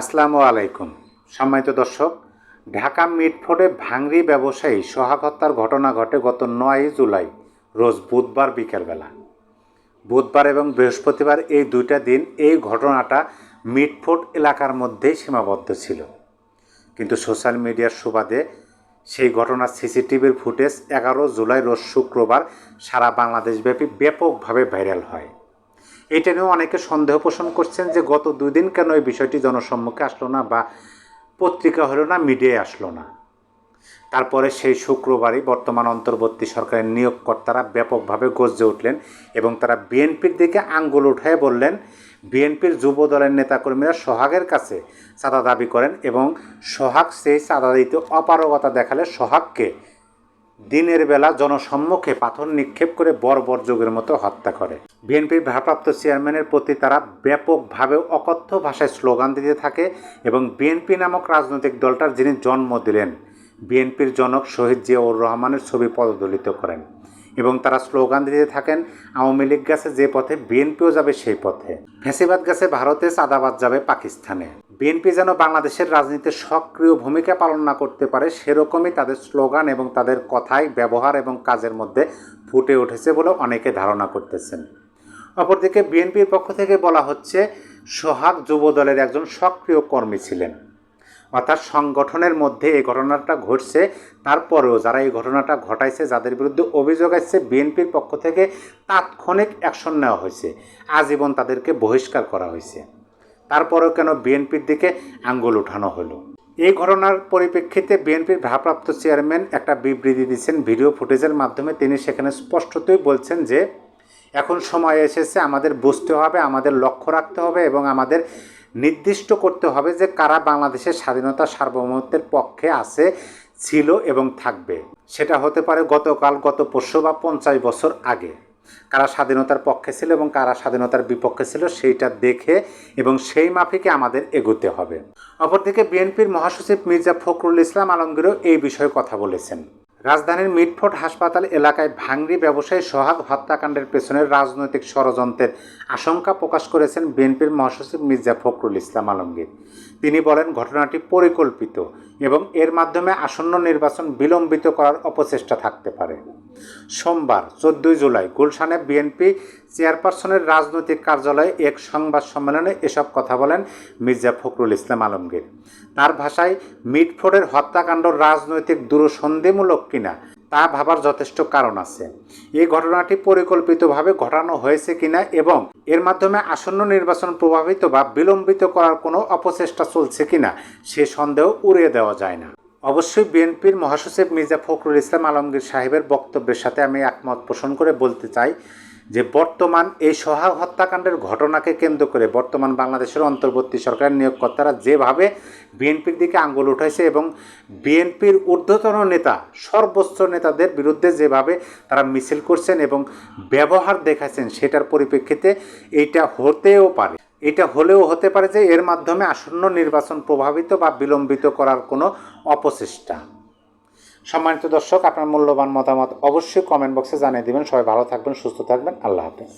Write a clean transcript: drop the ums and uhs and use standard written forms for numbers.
আসসালামু আলাইকুম। সম্মানিত দর্শক, ঢাকা মিটফোর্ডে ভাঙড়ি ব্যবসায়ী সোহাগ হত্যার ঘটনা ঘটে গত ৯ জুলাই রোজ বুধবার বিকেলবেলা। বুধবার এবং বৃহস্পতিবার এই দুইটা দিন এই ঘটনাটা মিটফোর্ড এলাকার মধ্যেই সীমাবদ্ধ ছিল, কিন্তু সোশ্যাল মিডিয়ার সুবাদে সেই ঘটনার সিসিটিভির ফুটেজ 11 জুলাই রোজ শুক্রবার সারা বাংলাদেশব্যাপী ব্যাপকভাবে ভাইরাল হয়। এটা নিয়েও অনেকে সন্দেহ পোষণ করছেন যে গত 2 দিন কেন এই বিষয়টি জনসম্মুখে আসলো না বা পত্রিকা হলো না, মিডিয়ায় আসলো না। তারপরে সেই শুক্রবারই বর্তমান অন্তর্বর্তী সরকারের নিয়োগকর্তারা ব্যাপকভাবে গর্জে উঠলেন এবং তারা বিএনপির দিকে আঙ্গুল উঠায় বললেন, বিএনপির যুব দলের নেতাকর্মীরা সোহাগের কাছে চাঁদা দাবি করেন এবং সোহাগ সেই চাঁদা দিতে অপারগতা দেখালে সোহাগকে দিনের বেলা জনসম্মুখে পাথর নিক্ষেপ করে বর্বর যোগের মতো হত্যা করে। বিএনপির ভারপ্রাপ্ত চেয়ারম্যানের প্রতি তারা ব্যাপকভাবে অকথ্য ভাষায় স্লোগান দিতে থাকে এবং বিএনপি নামক রাজনৈতিক দলটার যিনি জন্ম দিলেন বিএনপির জনক শহীদ জিয়াউর রহমানের ছবি পদদলিত করেন এবং তারা স্লোগান দিতে থাকেন, আওয়ামী লীগ গেছে যে পথে বিএনপিও যাবে সেই পথে, ফ্যাসিবাদ গেছে ভারতে, চাঁদাবাদ যাবে পাকিস্তানে। বিএনপি যেন বাংলাদেশের রাজনীতিতে সক্রিয় ভূমিকা পালন না করতে পারে সেরকমই তাদের স্লোগান এবং তাদের কথায়, ব্যবহার এবং কাজের মধ্যে ফুটে উঠেছে বলে অনেকে ধারণা করতেছেন। অপরদিকে বিএনপির পক্ষ থেকে বলা হচ্ছে, সোহাগ যুব দলের একজন সক্রিয় কর্মী ছিলেন, অর্থাৎ সংগঠনের মধ্যে এই ঘটনাটা ঘটছে। তারপরেও যারা এই ঘটনাটা ঘটাইছে, যাদের বিরুদ্ধে অভিযোগ আসছে, বিএনপির পক্ষ থেকে তাৎক্ষণিক অ্যাকশন নেওয়া হয়েছে, আজীবন তাদেরকে বহিষ্কার করা হয়েছে। তারপরেও কেন বিএনপির দিকে আঙ্গুল উঠানো হলো? এই ঘটনার পরিপ্রেক্ষিতে বিএনপির ভারপ্রাপ্ত চেয়ারম্যান একটা বিবৃতি দিচ্ছেন ভিডিও ফুটেজের মাধ্যমে। তিনি সেখানে স্পষ্টতই বলছেন যে এখন সময় এসেছে, আমাদের বুঝতে হবে, আমাদের লক্ষ্য রাখতে হবে এবং আমাদের নির্দিষ্ট করতে হবে যে কারা বাংলাদেশের স্বাধীনতা সার্বভৌমত্বের পক্ষে আছে, ছিল এবং থাকবে। সেটা হতে পারে গতকাল, গত পরশু বা 50 বছর আগে কারা স্বাধীনতার পক্ষে ছিল এবং কারা স্বাধীনতার বিপক্ষে ছিল, সেইটা দেখে এবং সেই মাফিকে আমাদের এগোতে হবে। অপরদিকে বিএনপির মহাসচিব মির্জা ফখরুল ইসলাম আলমগীরও এই বিষয়ে কথা বলেছেন। রাজধানীর মিটফোর্ড হাসপাতাল এলাকায় ভাঙড়ি ব্যবসায়ী সোহাগ হত্যাকাণ্ডের পেছনের রাজনৈতিক ষড়যন্ত্রের আশঙ্কা প্রকাশ করেছেন বিএনপির মহাসচিব মির্জা ফখরুল ইসলাম আলমগীর। তিনি বলেন, ঘটনাটি পরিকল্পিত এবং এর মাধ্যমে আসন্ন নির্বাচন বিলম্বিত করার অপচেষ্টা থাকতে পারে। সোমবার 14 জুলাই গুলশানে বিএনপি চেয়ারপারসনের রাজনৈতিক কার্যালয়ে এক সংবাদ সম্মেলনে এসব কথা বলেন মির্জা ফখরুল ইসলাম আলমগীর। তার ভাষায়, মিটফোর্ডের হত্যাকাণ্ড রাজনৈতিক দূরসন্ধিমূলক কিনা তা ভাবার যথেষ্ট কারণ আছে। এই ঘটনাটি পরিকল্পিতভাবে ঘটানো হয়েছে কিনা এবং এর মাধ্যমে আসন্ন নির্বাচন প্রভাবিত বা বিলম্বিত করার কোনো অপচেষ্টা চলছে কিনা সে সন্দেহ উড়িয়ে দেওয়া যায় না। অবশ্যই বিএনপির মহাসচিব মির্জা ফখরুল ইসলাম আলমগীর সাহেবের বক্তব্যের সাথে আমি একমত পোষণ করে বলতে চাই যে বর্তমান এই সোহাগ হত্যাকাণ্ডের ঘটনাকে কেন্দ্র করে বর্তমান বাংলাদেশের অন্তর্বর্তী সরকারের নিয়োগকর্তারা যেভাবে বিএনপির দিকে আঙ্গুল উঠাইছে এবং বিএনপির ঊর্ধ্বতন নেতা, সর্বোচ্চ নেতাদের বিরুদ্ধে যেভাবে তারা মিছিল করছেন এবং ব্যবহার দেখাচ্ছেন, সেটার পরিপ্রেক্ষিতে এইটা হতেও পারে, এটা হলেও হতে পারে যে এর মাধ্যমে আসন্ন নির্বাচন প্রভাবিত বা বিলম্বিত করার কোনো অপচেষ্টা। সম্মানিত দর্শক, আপনার মূল্যবান মতামত অবশ্যই কমেন্ট বক্সে জানিয়ে দেবেন। সবাই ভালো থাকবেন, সুস্থ থাকবেন। আল্লাহ হাফেজ।